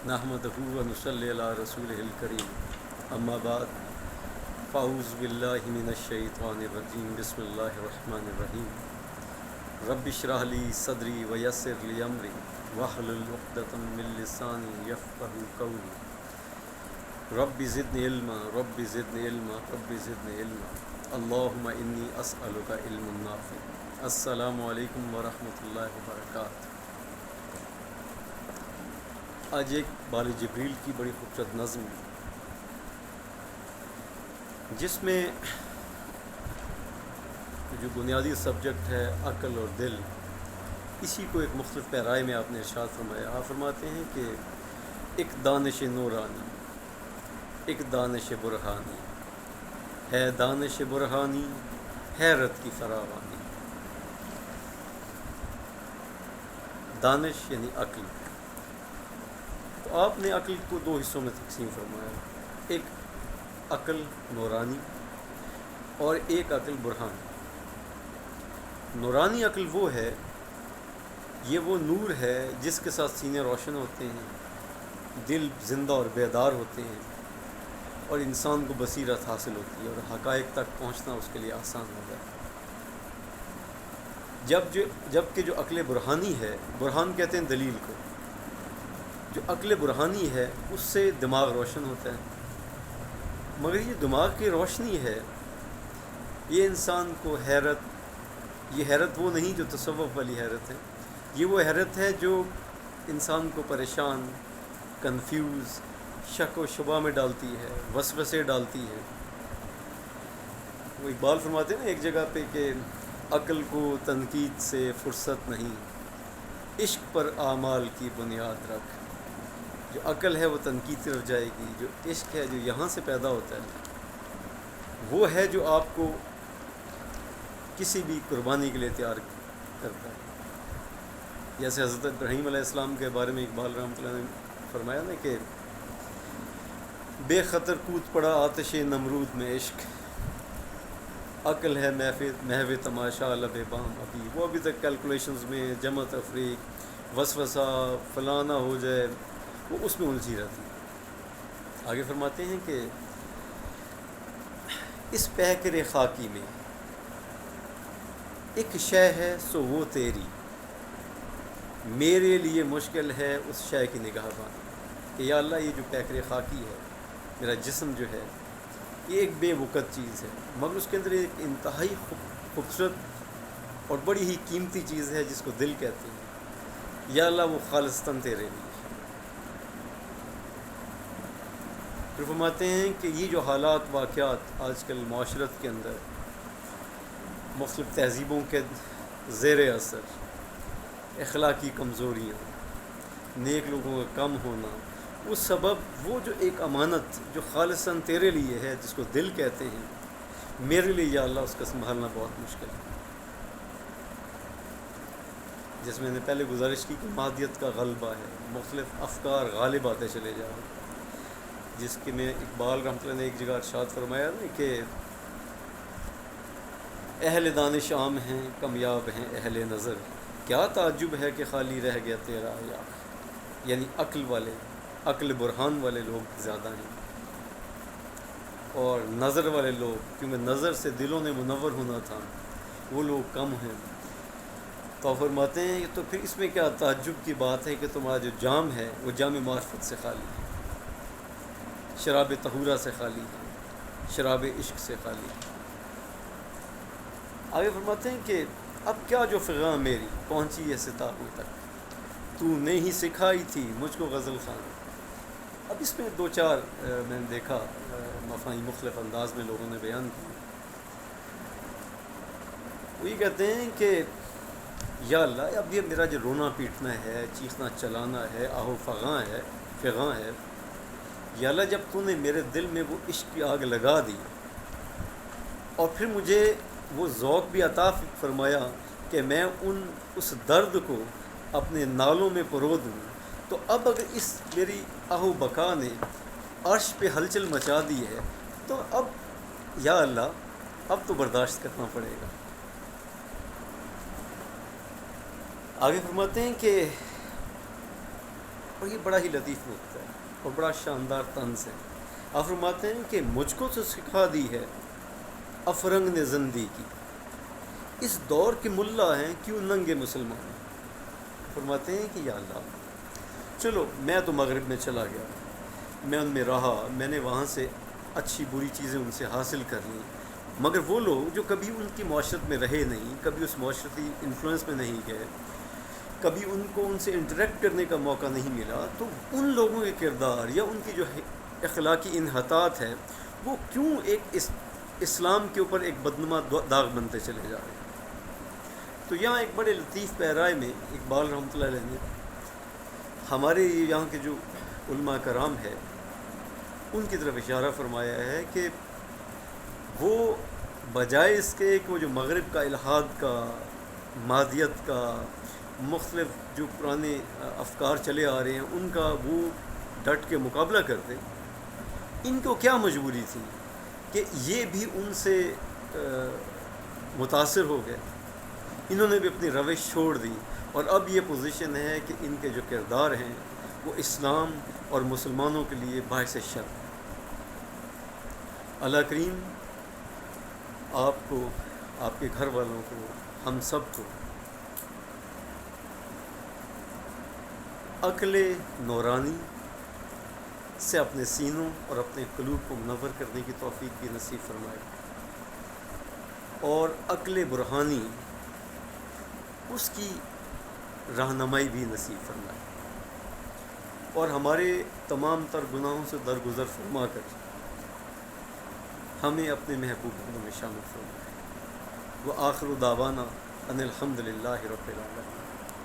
نحمدہ و نصلی علی رسولہ الکریم اما بعد فاعوذ باللہ من الشیطان الرجیم بسم اللہ الرحمن الرحیم رب اشرح لی صدری ویسر لی امری واحلل عقدۃ من لسانی یفقہوا قولی رب زدنی علما رب زدنی علما رب زدنی علما اللہم انی اسألک علما نافعا۔ السلام علیکم ورحمۃ اللہ وبرکاتہ۔ آج ایک بال جبریل کی بڑی خوبصورت نظم جس میں جو بنیادی سبجیکٹ ہے عقل اور دل، اسی کو ایک مختلف پیرائے میں آپ نے ارشاد فرمایا۔ آپ فرماتے ہیں کہ ایک دانش نورانی، ایک دانش برہانی ہے، دانش برہانی حیرت کی فراوانی۔ دانش یعنی عقل، تو آپ نے عقل کو دو حصوں میں تقسیم فرمایا، ایک عقل نورانی اور ایک عقل برہانی۔ نورانی عقل وہ ہے، یہ وہ نور ہے جس کے ساتھ سینے روشن ہوتے ہیں، دل زندہ اور بیدار ہوتے ہیں، اور انسان کو بصیرت حاصل ہوتی ہے اور حقائق تک پہنچنا اس کے لیے آسان ہو جاتا ہے۔ جب کہ جو عقل برہانی ہے، برہان کہتے ہیں دلیل کو، جو عقل برہانی ہے اس سے دماغ روشن ہوتا ہے، مگر یہ دماغ کی روشنی ہے، یہ انسان کو یہ حیرت وہ نہیں جو تصوف والی حیرت ہے، یہ وہ حیرت ہے جو انسان کو پریشان، کنفیوز، شک و شبہ میں ڈالتی ہے، وسوسے ڈالتی ہے۔ وہ اقبال فرماتے ہیں نا ایک جگہ پہ کہ عقل کو تنقید سے فرصت نہیں، عشق پر اعمال کی بنیاد رکھ۔ جو عقل ہے وہ تنقید کی طرف جائے گی، جو عشق ہے جو یہاں سے پیدا ہوتا ہے وہ ہے جو آپ کو کسی بھی قربانی کے لیے تیار کرتا ہے۔ جیسے حضرت ابراہیم علیہ السلام کے بارے میں اقبال رحمۃ اللہ نے فرمایا نا کہ بے خطر کود پڑا آتش نمرود میں عشق، عقل ہے محو تماشا لب بام ابھی۔ وہ ابھی تک کیلکولیشنز میں جمع تفریق، وسوسہ، فلانا ہو جائے، وہ اس میں الجھی رہتی ہے۔ آگے فرماتے ہیں کہ اس پیکر خاکی میں ایک شے ہے سو وہ تیری، میرے لیے مشکل ہے اس شے کی نگاہ بانی۔ کہ یا اللہ، یہ جو پیکر خاکی ہے، میرا جسم جو ہے، یہ ایک بے وقت چیز ہے، مگر اس کے اندر ایک انتہائی خوبصورت اور بڑی ہی قیمتی چیز ہے جس کو دل کہتے ہیں۔ یا اللہ، وہ خالصتاً تیرے لیے۔ پھر فرماتے ہیں کہ یہ جو حالات واقعات آج کل معاشرت کے اندر مختلف تہذیبوں کے زیر اثر، اخلاقی کمزوریاں، نیک لوگوں کا کم ہونا، وہ سبب وہ جو ایک امانت جو خالصاً تیرے لیے ہے جس کو دل کہتے ہیں، میرے لیے یا اللہ اس کا سنبھالنا بہت مشکل ہے۔ جس میں نے پہلے گزارش کی کہ مادیت کا غلبہ ہے، مختلف افکار غالب آتے چلے جا رہے ہیں، جس کے میں اقبال رحمۃ اللہ نے ایک جگہ ارشاد فرمایا نا کہ اہل دانش عام ہیں، کمیاب ہیں اہل نظر، کیا تعجب ہے کہ خالی رہ گیا تیرا یا، یعنی عقل برہان والے لوگ زیادہ ہیں اور نظر والے لوگ، کیونکہ نظر سے دلوں نے منور ہونا تھا، وہ لوگ کم ہیں۔ تو فرماتے ہیں تو پھر اس میں کیا تعجب کی بات ہے کہ تمہارا جو جام ہے وہ جام معرفت سے خالی ہے، شراب طہورہ سے خالی ہے، شراب عشق سے خالی ہے۔ آگے فرماتے ہیں کہ اب کیا جو فغاں میری پہنچی ہے ستاروں تک، تو نے ہی سکھائی تھی مجھ کو غزل خوانی۔ اب اس میں دو چار میں نے دیکھا مفاہیم مختلف انداز میں لوگوں نے بیان کی۔ وہ یہ کہتے ہیں کہ یا اللہ، اب یہ میرا جو رونا پیٹنا ہے، چیخنا چلانا ہے، آہو فغاں ہے، یا اللہ جب تو نے میرے دل میں وہ عشق کی آگ لگا دی اور پھر مجھے وہ ذوق بھی عطا فرمایا کہ میں اس درد کو اپنے نالوں میں پرو دوں، تو اب اگر اس میری آہو بکا نے عرش پہ ہلچل مچا دی ہے تو اب یا اللہ اب تو برداشت کرنا پڑے گا۔ آگے فرماتے ہیں کہ اور یہ بڑا ہی لطیف نقطہ ہے اور بڑا شاندار طنز ہے. آپ فرماتے ہیں کہ مجھ کو تو سکھا دی ہے افرنگ نے زندی کی، اس دور کے ملا ہیں کیوں ننگے مسلمان. فرماتے ہیں کہ یا اللہ، چلو میں تو مغرب میں چلا گیا، میں ان میں رہا، میں نے وہاں سے اچھی بری چیزیں ان سے حاصل کر لیں، مگر وہ لوگ جو کبھی ان کی معاشرت میں رہے نہیں، کبھی اس معاشرتی انفلوئنس میں نہیں گئے، کبھی ان کو ان سے انٹریکٹ کرنے کا موقع نہیں ملا، تو ان لوگوں کے کردار یا ان کی جو اخلاقی انحطاط ہے وہ کیوں ایک اسلام کے اوپر ایک بدنما داغ بنتے چلے جا رہے ہیں. تو یہاں ایک بڑے لطیف پیرائے میں اقبال رحمۃ اللہ علیہ نے ہمارے یہاں کے جو علماء کرام ہے ان کی طرف اشارہ فرمایا ہے کہ وہ بجائے اس کے کہ وہ جو مغرب کا الحاد کا، مادیت کا، مختلف جو پرانے افکار چلے آ رہے ہیں ان کا وہ ڈٹ کے مقابلہ کرتے، ان کو کیا مجبوری تھی کہ یہ بھی ان سے متاثر ہو گئے، انہوں نے بھی اپنی روش چھوڑ دی اور اب یہ پوزیشن ہے کہ ان کے جو کردار ہیں وہ اسلام اور مسلمانوں کے لیے باعث شر. اللہ کریم آپ کو، آپ کے گھر والوں کو، ہم سب کو عقل نورانی سے اپنے سینوں اور اپنے قلوب کو منور کرنے کی توفیق بھی نصیب فرمائے، اور عقل برہانی اس کی رہنمائی بھی نصیب فرمائے، اور ہمارے تمام تر گناہوں سے درگزر فرما کر ہمیں اپنے محبوب بندوں میں شامل فرمائے. وآخر دعوانا ان الحمد للہ رب العالمین.